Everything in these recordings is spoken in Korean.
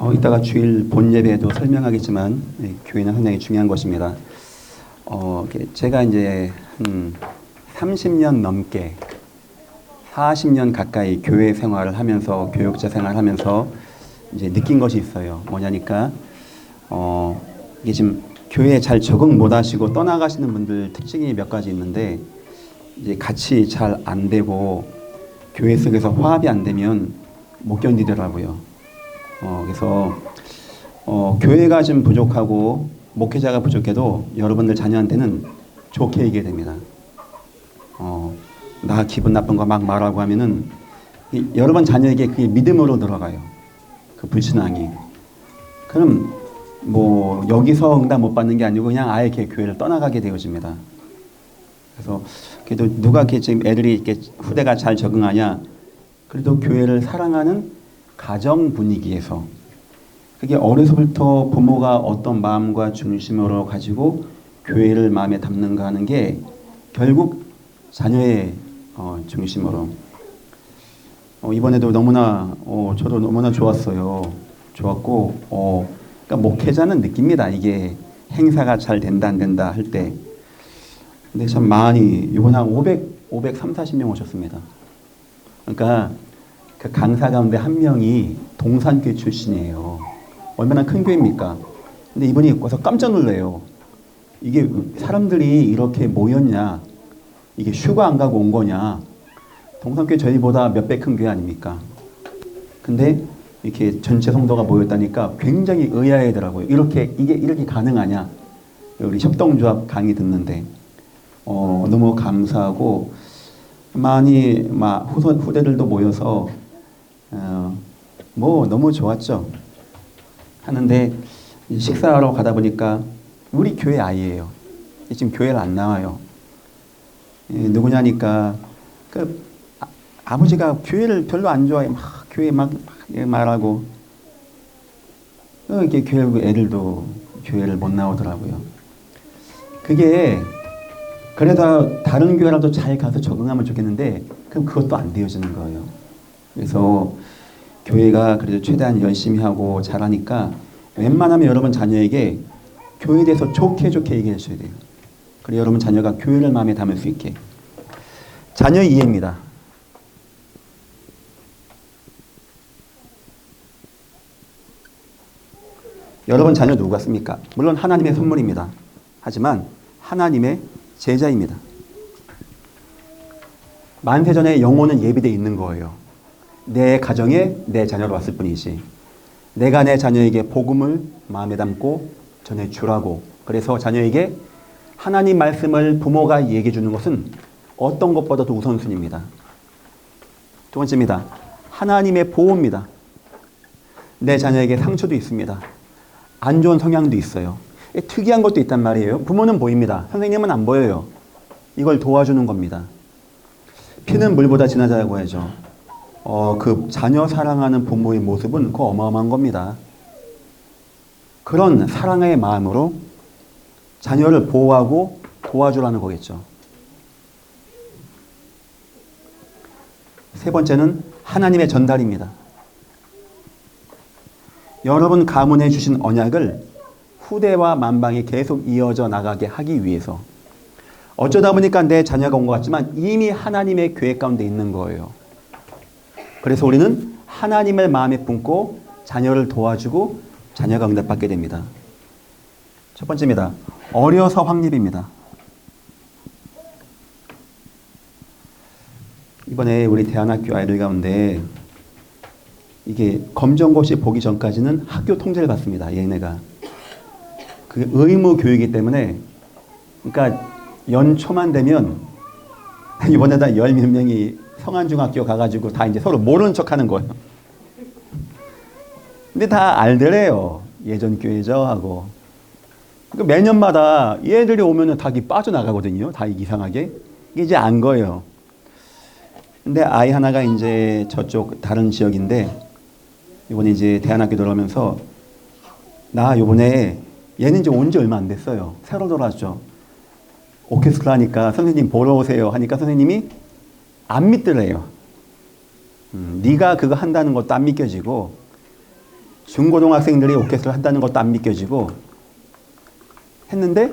이따가 주일 본 예배에도 설명하겠지만 교회는 상당히 중요한 것입니다. 제가 이제 한 30년 넘게 40년 가까이 교회 생활을 하면서 교육자 생활을 하면서 이제 느낀 것이 있어요. 뭐냐니까 이게 지금 교회에 잘 적응 못 하시고 떠나가시는 분들 특징이 몇 가지 있는데 이제 같이 잘 안 되고 교회 속에서 화합이 안 되면 못 견디더라고요. 그래서 교회가 좀 부족하고 목회자가 부족해도 여러분들 자녀한테는 좋게 얘기해야 됩니다. 나 기분 나쁜 거 막 말하고 하면은 여러분 자녀에게 그게 믿음으로 들어가요. 그 불신앙이. 그럼 뭐 여기서 응답 못 받는 게 아니고 그냥 아예 이렇게 교회를 떠나가게 되어집니다. 그래서 그래도 누가 이렇게 지금 애들이 이렇게 후대가 잘 적응하냐? 그래도 교회를 사랑하는 가정 분위기에서 그게 어려서부터 부모가 어떤 마음과 중심으로 가지고 교회를 마음에 담는가 하는 게 결국 자녀의 중심으로 이번에도 너무나 저도 너무나 좋았어요. 좋았고 그러니까 목회자는 느낍니다. 이게 행사가 잘 된다 안 된다 할 때. 근데 참 많이 이번에 한 530명 오셨습니다. 그러니까 그 강사 가운데 한 명이 동산교회 출신이에요. 얼마나 큰 교회입니까? 근데 이분이 와서 깜짝 놀래요. 이게 사람들이 이렇게 모였냐? 이게 휴가 안 가고 온 거냐? 동산교회 저희보다 몇 배 큰 교회 아닙니까? 근데 이렇게 전체 성도가 모였다니까 굉장히 의아해더라고요. 이게 이렇게 가능하냐? 우리 협동조합 강의 듣는데 너무 감사하고 많이 후대들도 모여서 뭐 너무 좋았죠. 하는데 식사하러 가다 보니까 우리 교회 아이예요. 지금 교회를 안 나와요. 누구냐니까 그 아버지가 교회를 별로 안 좋아해. 막 교회 막 말하고 이렇게 결국 애들도 교회를 못 나오더라고요. 그게 그래도 다른 교회라도 잘 가서 적응하면 좋겠는데 그럼 그것도 안 되어지는 거예요. 그래서 교회가 그래도 최대한 열심히 하고 잘하니까 웬만하면 여러분 자녀에게 교회에 대해서 좋게 얘기해 주셔야 돼요. 그리고 여러분 자녀가 교회를 마음에 담을 수 있게. 자녀 이해입니다. 여러분 자녀 누구 같습니까? 물론 하나님의 선물입니다. 하지만 하나님의 제자입니다. 만세전에 영혼은 예비되어 있는 거예요. 내 가정에 내 자녀로 왔을 뿐이지. 내가 내 자녀에게 복음을 마음에 담고 전해주라고. 그래서 자녀에게 하나님 말씀을 부모가 얘기해 주는 것은 어떤 것보다도 우선순위입니다. 두 번째입니다. 하나님의 보호입니다. 내 자녀에게 상처도 있습니다. 안 좋은 성향도 있어요. 특이한 것도 있단 말이에요. 부모는 보입니다. 선생님은 안 보여요. 이걸 도와주는 겁니다. 피는 물보다 진하다고 하죠. 그 자녀 사랑하는 부모의 모습은 그 어마어마한 겁니다. 그런 사랑의 마음으로 자녀를 보호하고 도와주라는 거겠죠. 세 번째는 하나님의 전달입니다. 여러분 가문에 주신 언약을 후대와 만방에 계속 이어져 나가게 하기 위해서 어쩌다 보니까 내 자녀가 온 것 같지만 이미 하나님의 계획 가운데 있는 거예요. 그래서 우리는 하나님을 마음에 품고 자녀를 도와주고 자녀가 응답받게 됩니다. 첫 번째입니다. 어려서 확립입니다. 이번에 우리 대안학교 아이들 가운데 이게 검정고시 보기 전까지는 학교 통제를 받습니다. 얘네가. 그게 의무 교육이기 때문에 그러니까 연초만 되면 이번에다 10몇 명이 성안중학교 가가지고 다 이제 서로 모르는 척 하는 거예요. 근데 다 알더래요. 예전 교회죠 하고. 그러니까 매년마다 얘들이 오면은 다 빠져나가거든요. 다 이상하게. 이게 이제 안 거예요. 근데 아이 하나가 이제 저쪽 다른 지역인데 이번에 이제 대안학교 들어오면서 나 요번에 얘는 이제 온 지 얼마 안 됐어요. 새로 들어왔죠. 오케스트라 하니까 선생님 보러 오세요 하니까 선생님이 안 믿더래요. 네가 그거 한다는 것도 안 믿겨지고 중고등학생들이 오케스트라 한다는 것도 안 믿겨지고 했는데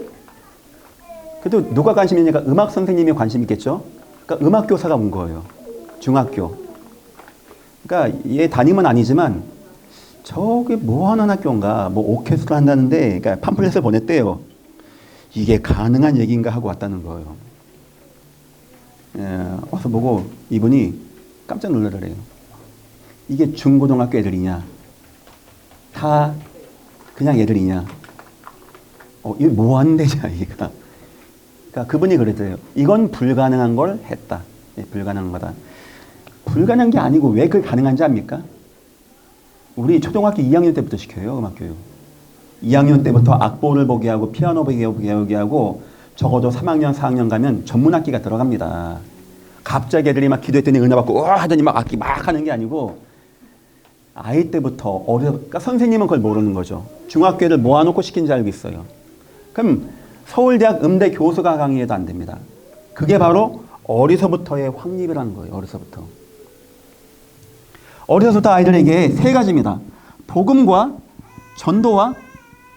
그래도 누가 관심이 있냐니까 음악 선생님이 관심 있겠죠. 그러니까 음악 교사가 온 거예요. 중학교. 그러니까 얘 담임은 아니지만 저게 뭐 하는 학교인가 뭐 오케스트라 한다는데 그러니까 팜플렛을 보냈대요. 이게 가능한 얘기인가 하고 왔다는 거예요. 와서 보고 이분이 깜짝 놀라더래요. 이게 중고등학교 애들이냐? 다 그냥 애들이냐? 이게 뭐 하는 데냐 이가. 그러니까 그분이 그랬대요. 이건 불가능한 걸 했다. 예, 불가능한 거다. 불가능한 게 아니고 왜 그게 가능한지 압니까? 우리 초등학교 2학년 때부터 시켜요. 음악교육. 2학년 때부터 악보를 보게 하고 피아노 보게 하고 적어도 3학년 4학년 가면 전문악기가 들어갑니다. 갑자기 애들이 막 기도했더니 은혜 받고 와 하더니 막 악기 막 하는 게 아니고 아이 때부터 그러니까 선생님은 그걸 모르는 거죠. 중학교를 모아놓고 시킨 줄 알고 있어요. 그럼 서울대학 음대 교수가 강의해도 안 됩니다. 그게 바로 어려서부터의 확립이라는 거예요. 어려서부터. 어려서부터 아이들에게 세 가지입니다. 복음과 전도와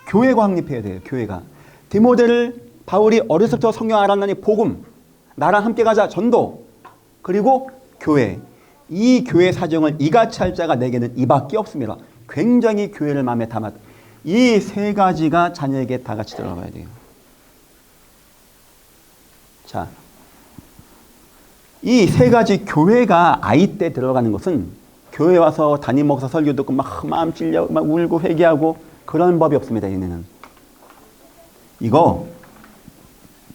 교회가 확립해야 돼요. 교회가. 디모데를 바울이 어려서부터 성경 알았나니 복음, 나랑 함께 가자 전도, 그리고 교회. 이 교회 사정을 이같이 할 자가 내게는 이밖에 없습니다. 굉장히 교회를 마음에 담았. 이 세 가지가 자녀에게 다 같이 들어가야 돼요. 자, 이 세 가지 교회가 아이 때 들어가는 것은 교회 와서 담임 목사 설교 듣고 막 마음 찔려 막 울고 회개하고 그런 법이 없습니다. 얘네는. 이거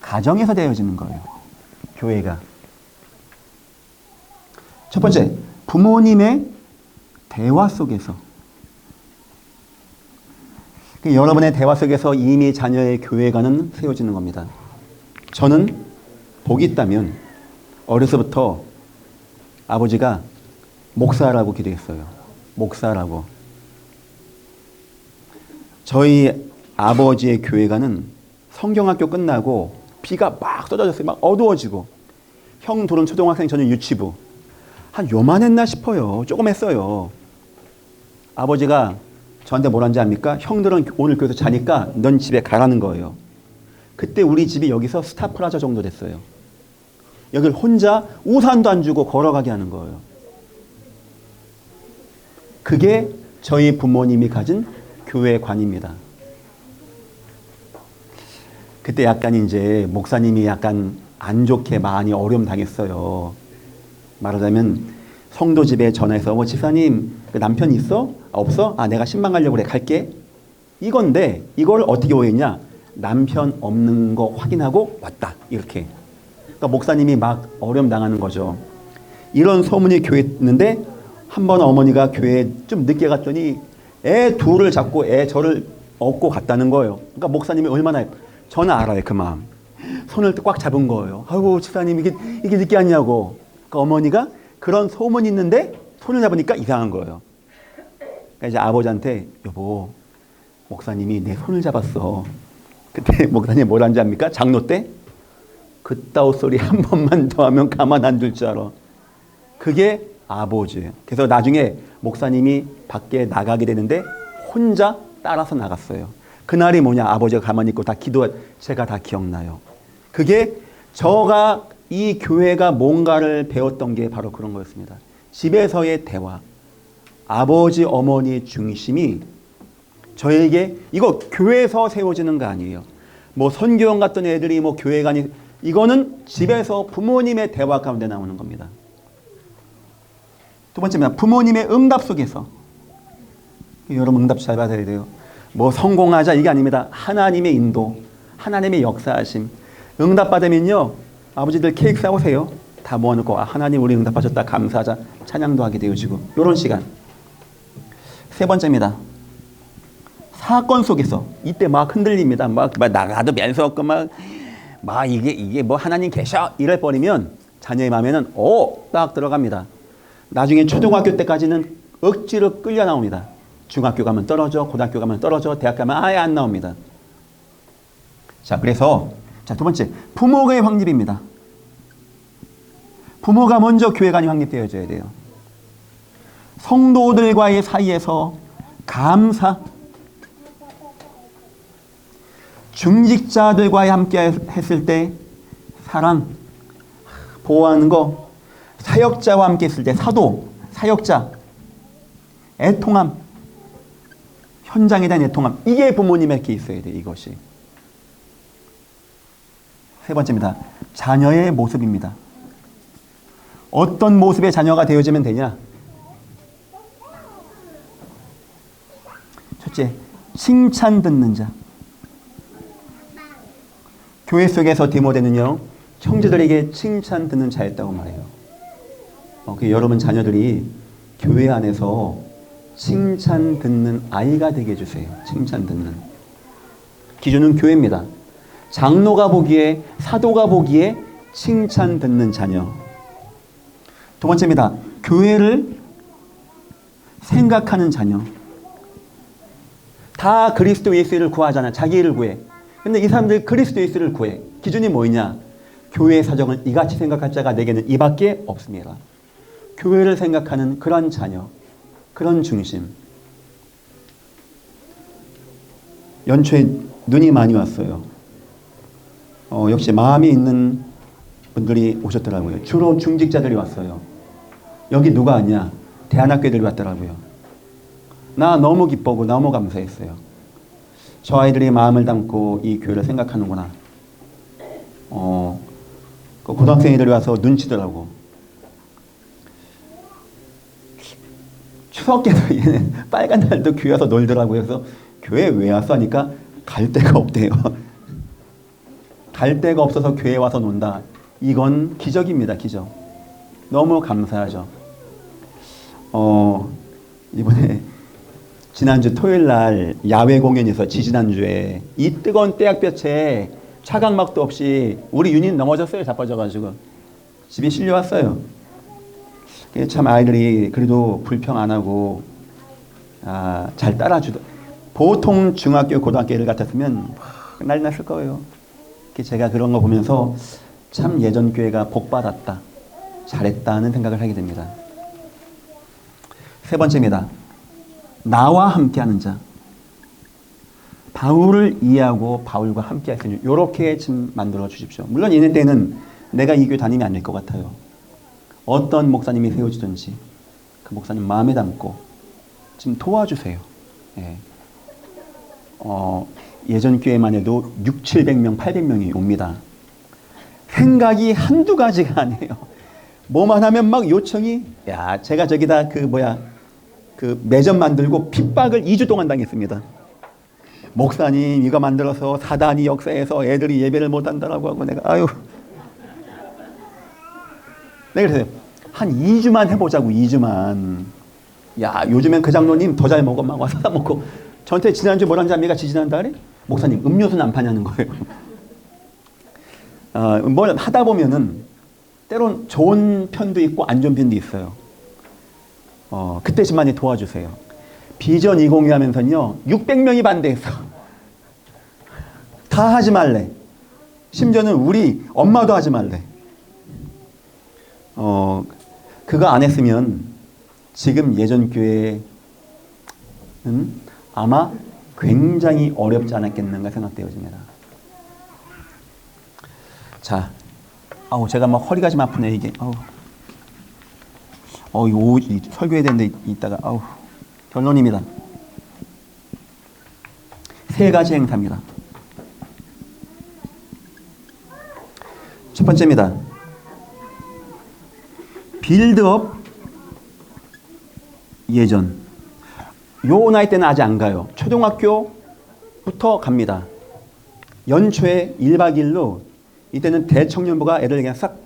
가정에서 되어지는 거예요. 교회가. 첫 번째, 부모님의 대화 속에서. 여러분의 대화 속에서 이미 자녀의 교회관은 세워지는 겁니다. 저는 복이 있다면 어려서부터 아버지가 목사라고 기도했어요. 목사라고. 저희 아버지의 교회관은 성경학교 끝나고 비가 막 쏟아졌어요. 막 어두워지고. 형 둘은 초등학생, 저는 유치부. 한 요만했나 싶어요. 조금 했어요. 아버지가 저한테 뭐라는지 압니까? 형들은 오늘 교회에서 자니까 넌 집에 가라는 거예요. 그때 우리 집이 여기서 스타플라자 정도 됐어요. 여길 혼자 우산도 안 주고 걸어가게 하는 거예요. 그게 저희 부모님이 가진 교회관입니다. 그때 약간 이제 목사님이 약간 안 좋게 많이 어려움 당했어요. 말하자면 성도 집에 전화해서 집사님 그 남편 있어? 없어? 내가 신방 가려고 그래. 갈게. 이건데 이걸 어떻게 오해했냐? 남편 없는 거 확인하고 왔다. 이렇게. 그러니까 목사님이 막 어려움 당하는 거죠. 이런 소문이 교회에 있는데 한 번 어머니가 교회에 좀 늦게 갔더니 애 둘을 잡고 저를 업고 갔다는 거예요. 그러니까 목사님이 얼마나 저는 알아요. 그 마음. 손을 꽉 잡은 거예요. 아이고 집사님 이게 늦게 왔냐고. 그러니까 어머니가 그런 소문이 있는데 손을 잡으니까 이상한 거예요. 그러니까 이제 아버지한테 여보 목사님이 내 손을 잡았어. 그때 목사님이 뭐라는지 압니까? 장로 때? 그따위 소리 한 번만 더 하면 가만 안 둘 줄 알아. 그게 아버지예요. 그래서 나중에 목사님이 밖에 나가게 되는데 혼자 따라서 나갔어요. 그날이 뭐냐? 아버지가 가만히 있고 다 제가 다 기억나요. 그게 저가 이 교회가 뭔가를 배웠던 게 바로 그런 거였습니다. 집에서의 대화. 아버지, 어머니 중심이 저에게 이거 교회에서 세워지는 거 아니에요. 뭐 선교원 갔던 애들이 뭐 교회관이 이거는 집에서 부모님의 대화 가운데 나오는 겁니다. 두 번째입니다. 부모님의 응답 속에서. 여러분 응답 잘 받아야 돼요. 뭐 성공하자 이게 아닙니다. 하나님의 인도, 하나님의 역사하심. 응답 받으면요. 아버지들 케이크 사오세요. 다 모아놓고 하나님 우리 응답하셨다 감사하자. 찬양도 하게 되어지고 이런 시간. 세 번째입니다. 사건 속에서 이때 막 흔들립니다. 막 나가도 면서 없고 막 이게 뭐 하나님 계셔 이럴 뻔이면 자녀의 마음에는 딱 들어갑니다. 나중에 초등학교 때까지는 억지로 끌려 나옵니다. 중학교 가면 떨어져, 고등학교 가면 떨어져, 대학 가면 아예 안 나옵니다. 자, 그래서 두 번째 부모가의 확립입니다. 부모가 먼저 교회관이 확립되어져야 돼요. 성도들과의 사이에서 감사, 중직자들과 함께 했을 때 사랑, 보호하는 거, 사역자와 함께 했을 때 사도, 사역자, 애통함, 현장에 대한 애통함. 이게 부모님에게 있어야 돼. 이것이. 세 번째입니다. 자녀의 모습입니다. 어떤 모습의 자녀가 되어지면 되냐? 첫째, 칭찬 듣는 자. 교회 속에서 디모데는요, 형제들에게 칭찬 듣는 자였다고 말해요. 여러분 자녀들이 교회 안에서 칭찬 듣는 아이가 되게 해주세요. 칭찬 듣는. 기준은 교회입니다. 장로가 보기에, 사도가 보기에 칭찬 듣는 자녀. 두 번째입니다. 교회를 생각하는 자녀. 다 그리스도 예수를 구하잖아. 자기 일을 구해. 근데 이 사람들이 그리스도 예수를 구해. 기준이 뭐냐? 교회의 사정을 이같이 생각할 자가 내게는 이밖에 없습니다. 교회를 생각하는 그런 자녀, 그런 중심. 연초에 눈이 많이 왔어요. 역시 마음이 있는 분들이 오셨더라고요. 주로 중직자들이 왔어요. 여기 누가 왔냐? 대안학교들이 왔더라고요. 나 너무 기쁘고 너무 감사했어요. 저 아이들이 마음을 담고 이 교회를 생각하는구나. 그 고등학생들이 와서 눈치더라고. 추석 때도 얘는 빨간 날도 교회 와서 놀더라고요. 그래서 교회 왜 왔어? 하니까 갈 데가 없대요. 갈 데가 없어서 교회 와서 논다. 이건 기적입니다. 기적. 너무 감사하죠. 이번에 지난주 토요일 날 야외 공연에서 지지난주에 이 뜨거운 때약볕에 차각막도 없이 우리 윤인 넘어졌어요. 자빠져가지고 집에 실려왔어요. 참 아이들이 그래도 불평 안 하고 잘 따라주더. 보통 중학교 고등학교를 같았으면 난리 났을 거예요. 제가 그런 거 보면서 참 예전 교회가 복받았다, 잘했다는 생각을 하게 됩니다. 세 번째입니다. 나와 함께하는 자. 바울을 이해하고 바울과 함께할 수 있는 이렇게 좀 만들어 주십시오. 물론 이럴 때는 내가 이 교회 다니면 안 될 것 같아요. 어떤 목사님이 세워주든지 그 목사님 마음에 담고 좀 도와주세요. 예. 예전 교회만 해도 6, 700명, 800명이 옵니다. 생각이 한두 가지가 아니에요. 뭐만 하면 막 요청이, 야, 제가 저기다 그 매점 만들고 핍박을 2주 동안 당했습니다. 목사님 이거 만들어서 사단이 역사에서 애들이 예배를 못 한다라고 하고 내가 내가 그래서 한 2주만 해보자고. 2주만. 야, 요즘엔 그 장로님 더 잘 먹어. 막 와서 다 먹고. 저한테 지난주 뭐라는 자매가 지지난다 그래? 목사님 음료수는 안 파냐는 거예요. 뭘 하다 보면은 때론 좋은 편도 있고 안 좋은 편도 있어요. 그때 좀 많이 도와주세요. 비전 2022 하면서는요 600명이 반대했어. 다 하지 말래. 심지어는 우리 엄마도 하지 말래. 그거 안 했으면 지금 예전 교회는 아마 굉장히 어렵지 않았겠는가 생각되어집니다. 자, 제가 막 허리가 좀 아프네 이게. 이거 설교해야 되는데 이따가 결론입니다. 세 가지 행사입니다. 첫 번째입니다. 빌드업 예전. 요 나이 때는 아직 안 가요. 초등학교부터 갑니다. 연초에 1박 2일로 이때는 대청년부가 애들 그냥 싹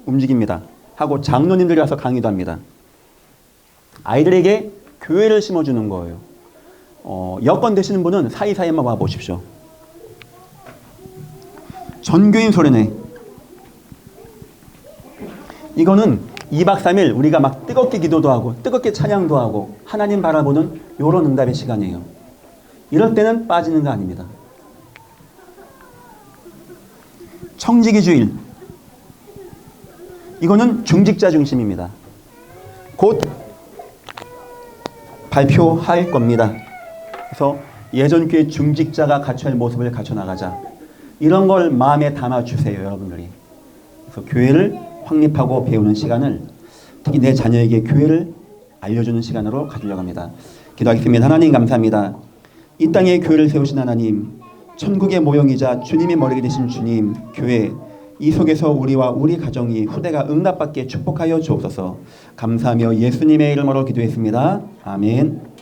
움직입니다. 하고 장로님들이 와서 강의도 합니다. 아이들에게 교회를 심어주는 거예요. 여건 되시는 분은 사이사이만 와 보십시오. 전교인 소련회. 이거는 2박 3일 우리가 막 뜨겁게 기도도 하고 뜨겁게 찬양도 하고 하나님 바라보는 요런 응답의 시간이에요. 이럴 때는 빠지는 거 아닙니다. 청지기 주일. 이거는 중직자 중심입니다. 곧 발표할 겁니다. 그래서 예전 교회 중직자가 갖춰야 할 모습을 갖춰 나가자. 이런 걸 마음에 담아 주세요, 여러분들이. 그래서 교회를 확립하고 배우는 시간을, 특히 내 자녀에게 교회를 알려주는 시간으로 가지려고 합니다. 기도하겠습니다. 하나님 감사합니다. 이 땅에 교회를 세우신 하나님, 천국의 모형이자 주님의 머리가 되신 주님, 교회, 이 속에서 우리와 우리 가정이 후대가 응답받게 축복하여 주옵소서. 감사하며 예수님의 이름으로 기도했습니다. 아멘.